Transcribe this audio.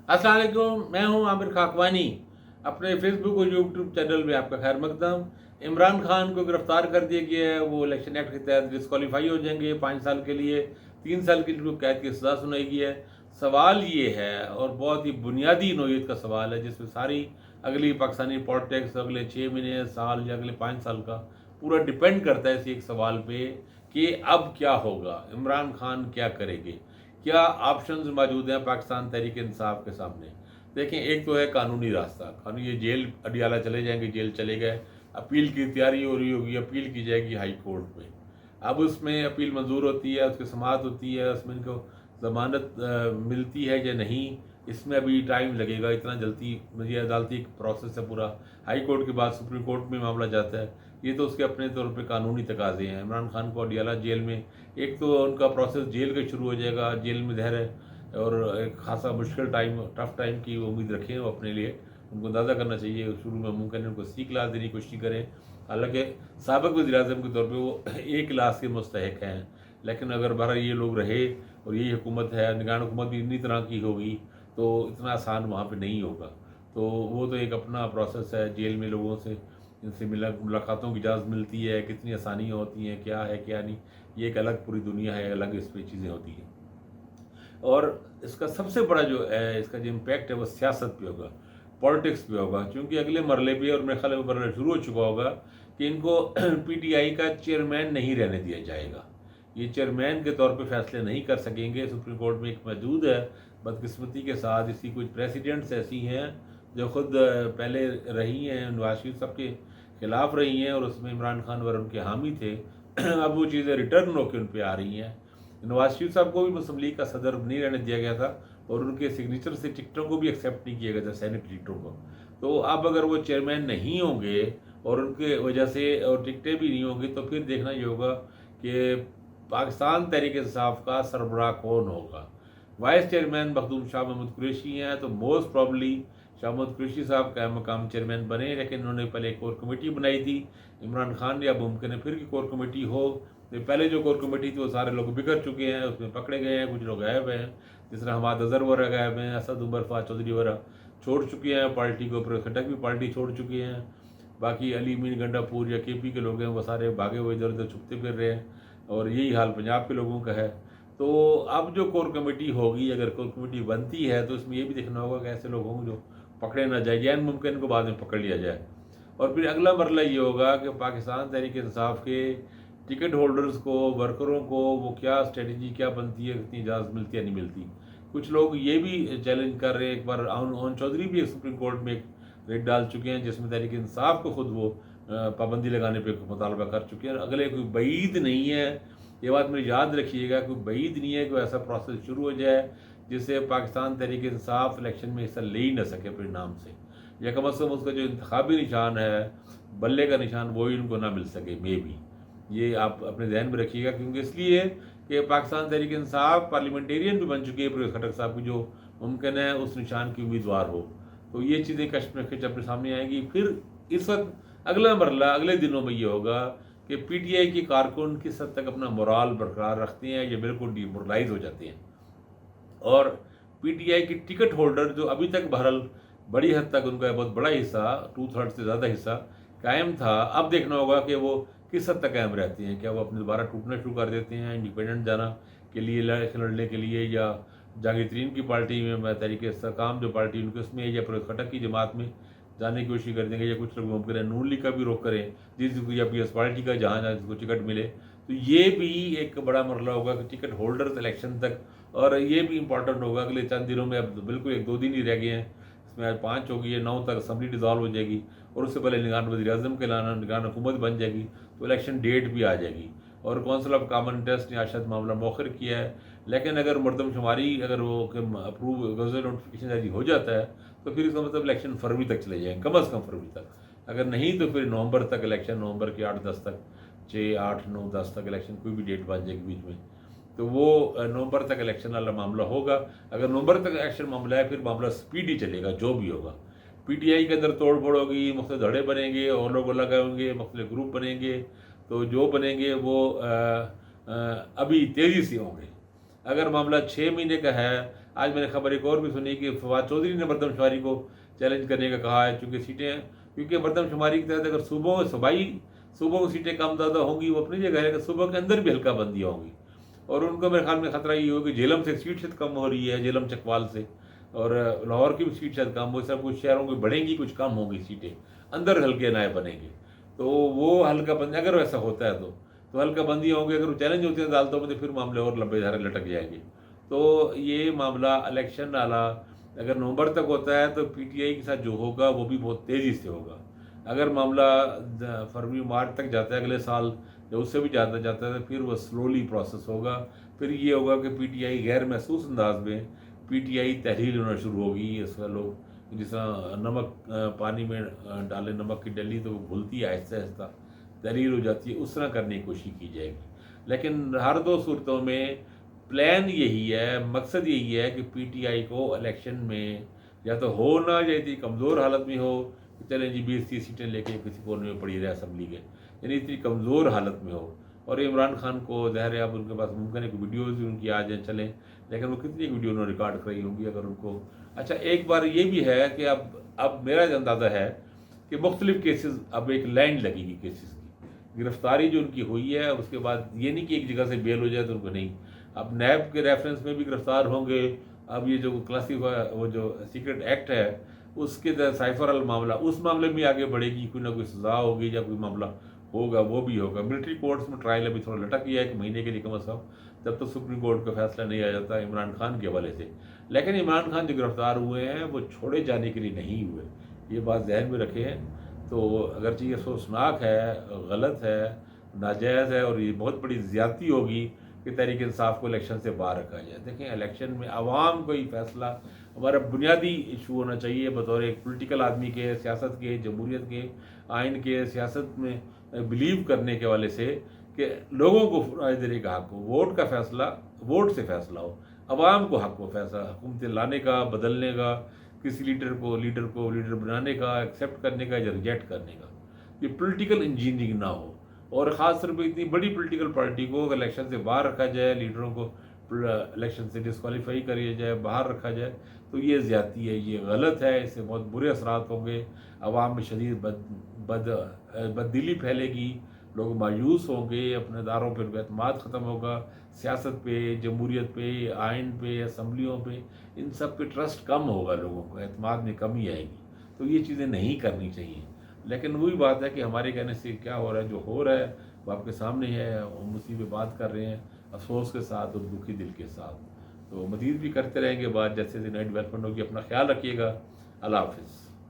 अस्सलाम वालेकुम, मैं हूं आमिर खाकवानी। अपने फेसबुक और यूट्यूब चैनल में आपका खैर मकदम। इमरान खान को गिरफ्तार कर दिया गया है। वो इलेक्शन एक्ट के तहत डिस्क्वालीफाई हो जाएंगे 5 साल के लिए। 3 साल की इनको कैद की सज़ा सुनाई गई है। सवाल ये है, और बहुत ही बुनियादी नौयत का सवाल है, जिसमें सारी अगली पाकिस्तानी पॉलिटिक्स अगले 6 महीने, साल या अगले 5 साल का पूरा डिपेंड करता है इसी एक सवाल पे कि अब क्या होगा, इमरान खान क्या करेंगे, क्या ऑप्शंस मौजूद हैं पाकिस्तान तहरीक इंसाफ के सामने। देखें, एक तो है कानूनी रास्ता, कानूनी ये जेल अडियाला चले जाएंगे, जेल चले गए, अपील की तैयारी हो रही होगी, अपील की जाएगी हाई कोर्ट में। अब उसमें अपील मंजूर होती है, उसकी समाअत होती है, उसमें इनको ज़मानत मिलती है या नहीं, इसमें अभी टाइम लगेगा। इतना जल्दी ये अदालती प्रोसेस है पूरा। हाई कोर्ट के बाद सुप्रीम कोर्ट में मामला जाता है। ये तो उसके अपने तौर पे कानूनी तकाजे हैं। इमरान खान को अडियाला जेल में, एक तो उनका प्रोसेस जेल का शुरू हो जाएगा, जेल में जहर है, और एक खासा मुश्किल टाइम, टफ टाइम की उम्मीद रखें वो अपने लिए। उनको अंदाज़ा करना चाहिए शुरू में मुमकिन है उनको सी क्लास देने की कोशिश करें। हालांकि साबिक वज़ीर-ए-आज़म के तौर पे वो ए क्लास के मुस्तहिक हैं, लेकिन अगर बहर ये लोग रहे और यही हुकूमत है, निगरान हुकूमत भी इन्नी तरह की होगी तो इतना आसान वहाँ पे नहीं होगा। तो वो तो एक अपना प्रोसेस है। जेल में लोगों से इनसे मुलाकातों की इजाज़त मिलती है, कितनी आसानियाँ होती हैं, क्या है क्या नहीं, ये एक अलग पूरी दुनिया है, अलग इस पर चीज़ें होती हैं। और इसका सबसे बड़ा जो है, इसका जो इम्पैक्ट है वो सियासत पे होगा, पॉलिटिक्स पे होगा, क्योंकि अगले मरले पे, और मेरे ख्याल में मरला शुरू हो चुका होगा कि इनको पीटीआई का चेयरमैन नहीं रहने दिया जाएगा। ये चेयरमैन के तौर पे फैसले नहीं कर सकेंगे। सुप्रीम कोर्ट में एक मौजूद है, बदकिस्मती के साथ इसकी कुछ प्रेसिडेंट्स ऐसी हैं जो खुद पहले रही हैं, नवाज शरीफ साहब के खिलाफ रही हैं, और उसमें इमरान खान वर उनके हामी थे। अब वो चीज़ें रिटर्न होकर उन पर आ रही हैं। नवाज शरीफ साहब को भी मुस्लिम लीग का सदर नहीं रहने दिया गया था, और उनके सिग्नेचर से टिकटों को भी एक्सेप्ट नहीं किया गया था, सैनिक टिकटों को। तो अब अगर वो चेयरमैन नहीं होंगे और उनके वजह से और टिकटें भी नहीं होंगी, तो फिर देखना ये होगा कि पाकिस्तान तहरीक इंसाफ का सरबराह कौन होगा। वाइस चेयरमैन मखदूम शाह महमूद कुरैशी हैं, तो मोस्ट प्रॉब्ली शाह महमूद कुरैशी साहब का मकाम चेयरमैन बने, लेकिन उन्होंने पहले एक कोर कमेटी बनाई थी। इमरान खान ने अब मुमकिन है फिर की कोर कमेटी हो। तो पहले जो कोर कमेटी थी वो सारे लोग बिखर चुके हैं, उसमें पकड़े गए हैं, कुछ लोग गायब हैं, जिस तरह हमाद अजहर वगैरह गायब हैं, असद उमर फाज चौधरी वगैरह छोड़ चुके हैं पार्टी को, फिर खटक भी पार्टी छोड़ चुके हैं। बाकी अली मीन गंडापुर या केपी के लोग हैं वो सारे भागे हुए इधर उधर छुपते फिर रहे हैं, और यही हाल पंजाब के लोगों का है। तो अब जो कोर कमेटी होगी, अगर कोर कमेटी बनती है, तो इसमें ये भी देखना होगा कि ऐसे लोग होंगे जो पकड़े ना जाए, या मुमकिन को बाद में पकड़ लिया जाए। और फिर अगला मरला ये होगा कि पाकिस्तान तहरीक इंसाफ के टिकट होल्डर्स को, वर्करों को, वो क्या स्ट्रेटजी क्या बनती है, कितनी इजाज़त मिलती है नहीं मिलती। कुछ लोग ये भी चैलेंज कर रहे हैं, एक बार ओन चौधरी भी सुप्रीम कोर्ट में एक रेड डाल चुके हैं, जिसमें तहरीक इंसाफ को खुद वो पाबंदी लगाने पे मुतालबा कर चुके हैं। अगले कोई बईद नहीं है, ये बात मेरी याद रखिएगा, कोई बईद नहीं है कोई ऐसा प्रोसेस शुरू हो जाए जिससे पाकिस्तान तहरीक इंसाफ इलेक्शन में हिस्सा ले ही ना सके परिणाम से, या कम अज़ कम उसका जो इंतखाबी निशान है, बल्ले का निशान, वो ही उनको ना मिल सके मे बी। ये आप अपने ध्यान में रखिएगा, क्योंकि इसलिए कि पाकिस्तान तहरीक इंसाफ पार्लियामेंटेरियन भी बन चुकी है परवेज़ खटक साहब की, जो मुमकिन है उस निशान की उम्मीदवार हो। तो ये चीज़ें कश्मकश अपने सामने आएंगी। फिर इस वक्त अगला मरला अगले दिनों में ये होगा कि पीटीआई के कारकुन किस हद तक अपना मोराल बरकरार रखते हैं या बिल्कुल डिमोरलाइज हो जाते हैं। और पीटीआई की टिकट होल्डर जो अभी तक बहरहाल बड़ी हद तक उनका बहुत बड़ा हिस्सा, 2/3 से ज़्यादा हिस्सा कायम था, अब देखना होगा कि वो किस हद तक कायम रहते हैं। क्या वो अपने दोबारा टूटना शुरू कर देते हैं इंडिपेंडेंट जाना के लिए, इलेक्शन लड़ने के लिए, या जहांगीर तरीन की पार्टी में तहरीक इस्तेकाम जो पार्टी उनके उसमें, या परवेज़ खटक की जमात में जाने की कोशिश कर देंगे, या कुछ लोग मुमकिन है नून लीग का भी रुख करें, जिसको या पीएस पार्टी का जहाँ जहाँ जिसको टिकट मिले। तो ये भी एक बड़ा मरला होगा कि टिकट होल्डर्स इलेक्शन तक। और ये भी इंपॉर्टेंट होगा अगले चंद दिनों में, अब बिल्कुल 1-2 दिन ही रह गए हैं, इसमें आज 5 हो गई है, 9 तक असम्बली डिज़ोल्व हो जाएगी, और उससे पहले निगरान वज़ीर-ए-आज़म के लाना, निगरान हुकूमत बन जाएगी, तो इलेक्शन डेट भी आ जाएगी। और कौंसिल ऑफ कॉमन इंटरेस्ट ने आज शायद मामला मौखर किया है, लेकिन अगर मरदमशुमारी अगर वो अप्रूव गज़ट नोटिफिकेशन जारी हो जाता है, तो फिर इसका मतलब इलेक्शन फरवरी तक चले जाएंगे, कम अज़ कम फरवरी तक। अगर नहीं तो फिर नवंबर तक इलेक्शन, नवंबर के 8-10 तक, 6, 8, 9, 10 तक इलेक्शन कोई भी डेट बन जाएगी बीच में। तो वो नवंबर तक इलेक्शन वाला मामला होगा। अगर नवंबर तक इलेक्शन मामला है, फिर मामला स्पीडी चलेगा जो भी होगा। पीटीआई के अंदर तोड़ फोड़ होगी, मुख्तलिफ धड़े बनेंगे और लोग अलग होंगे, मुख्तलिफ ग्रुप बनेंगे, तो जो बनेंगे वो अभी तेज़ी से होंगे। अगर मामला 6 महीने का है آج میں نے خبر ایک اور بھی سنی کہ فواد چودھری نے مردم شماری کو چیلنج کرنے کا کہا ہے، چونکہ سیٹیں، کیونکہ مردم شماری کے تحت اگر صوبوں کی سیٹیں کم زیادہ ہوں گی وہ اپنی جگہ ہے، کہ صوبوں کے اندر بھی ہلکا بندیاں ہوں گی، اور ان کو میرے خیال میں خطرہ یہ ہوگا کہ جہلم سے سیٹ شاید کم ہو رہی ہے، جہلم چکوال سے، اور لاہور کی بھی سیٹ شاید کم ہو، سب کچھ شہروں کی بڑھیں گی، کچھ کم ہوں گی سیٹیں، اندر ہلکے نائب بنیں گے، تو وہ ہلکا بندی اگر ویسا ہوتا ہے تو ہلکا بندی ہوں گے، اگر وہ چیلنج ہوتے ہیں عدالتوں میں تو پھر معاملے اور لمبے دھارے لٹک جائیں گے۔ تو یہ معاملہ الیکشن والا اگر نومبر تک ہوتا ہے تو پی ٹی آئی کے ساتھ جو ہوگا وہ بھی بہت تیزی سے ہوگا۔ اگر معاملہ فروری مارچ تک جاتا ہے اگلے سال، یا اس سے بھی زیادہ جاتا ہے، تو پھر وہ سلولی پروسیس ہوگا۔ پھر یہ ہوگا کہ پی ٹی آئی غیر محسوس انداز میں پی ٹی آئی تحلیل ہونا شروع ہوگی، اس کا لوگ جس طرح نمک پانی میں ڈالے نمک کی ڈلی تو وہ گھلتی ہے، آہستہ آہستہ تحلیل ہو جاتی ہے، اس طرح کرنے کی کوشش کی جائے گی۔ لیکن ہر دو صورتوں میں پلان یہی ہے، مقصد یہی ہے کہ پی ٹی آئی کو الیکشن میں یا تو ہو نہ، یا اتنی کمزور حالت میں ہو کہ چلیں جی 20-30 سیٹیں لے کے کسی کونے میں پڑی رہے اسمبلی کے، یعنی اتنی کمزور حالت میں ہو۔ اور عمران خان کو ظاہر ہے اب ان کے پاس ممکن ہے کہ ویڈیوز بھی ان کی آ جائیں چلیں، لیکن وہ کتنی ویڈیو انہوں نے ریکارڈ کرائی ہوں گی اگر ان کو۔ اچھا ایک بار یہ بھی ہے کہ اب میرا جو اندازہ ہے کہ مختلف کیسز، اب ایک لائن لگے گی کیسز کی، گرفتاری جو ان کی ہوئی ہے اس کے بعد یہ نہیں کہ ایک جگہ سے بیل ہو جائے تو ان کو نہیں، اب نیب کے ریفرنس میں بھی گرفتار ہوں گے۔ اب یہ جو وہ جو سیکرٹ ایکٹ ہے اس کے تحت سائفر المعاملہ، اس معاملے میں آگے بڑھے گی، کوئی نہ کوئی سزا ہوگی یا کوئی معاملہ ہوگا، وہ بھی ہوگا۔ ملٹری کورٹس میں ٹرائل ابھی تھوڑا لٹک گیا ہے، ایک مہینے کے لیے کم از کم، جب تک سپریم کورٹ کا فیصلہ نہیں آ جاتا عمران خان کے حوالے سے۔ لیکن عمران خان جو گرفتار ہوئے ہیں وہ چھوڑے جانے کے لیے نہیں ہوئے، یہ بات ذہن میں رکھیں۔ تو اگرچہ یہ افسوسناک ہے، غلط ہے، ناجائز ہے، اور یہ بہت بڑی زیادتی ہوگی کہ تحریک انصاف کو الیکشن سے باہر رکھا جائے۔ دیکھیں الیکشن میں عوام کو ہی فیصلہ ہمارا بنیادی ایشو ہونا چاہیے بطور ایک پولیٹیکل آدمی کے، سیاست کے، جمہوریت کے، آئین کے، سیاست میں بلیو کرنے کے والے سے، کہ لوگوں کو رائے دینے کا حق ہو، ووٹ کا فیصلہ ووٹ سے فیصلہ ہو، عوام کو حق ہو فیصلہ حکومتیں لانے کا، بدلنے کا، کسی لیڈر کو لیڈر بنانے کا، ایکسیپٹ کرنے کا یا ریجیکٹ کرنے کا۔ یہ پولیٹیکل انجینئرنگ نہ ہو، اور خاص طور پہ اتنی بڑی پولیٹیکل پارٹی کو اگر الیکشن سے باہر رکھا جائے، لیڈروں کو الیکشن سے ڈسکوالیفائی کیا جائے، باہر رکھا جائے، تو یہ زیادتی ہے، یہ غلط ہے، اس سے بہت برے اثرات ہوں گے، عوام میں شدید بددلی پھیلے گی، لوگ مایوس ہوں گے، اپنے اداروں پہ اعتماد ختم ہوگا، سیاست پہ، جمہوریت پہ، آئین پہ، اسمبلیوں پہ، ان سب پہ ٹرسٹ کم ہوگا، لوگوں کو اعتماد میں کمی آئے گی۔ تو یہ چیزیں نہیں کرنی چاہیے۔ لیکن وہی بات ہے کہ ہمارے کہنے سے کیا ہو رہا ہے، جو ہو رہا ہے وہ آپ کے سامنے ہے، ہم اسی پہ بات کر رہے ہیں افسوس کے ساتھ اور دکھی دل کے ساتھ۔ تو مزید بھی کرتے رہیں گے بات، جیسے نئی ڈیولپمنٹ ہوگی۔ اپنا خیال رکھیے گا، اللہ حافظ۔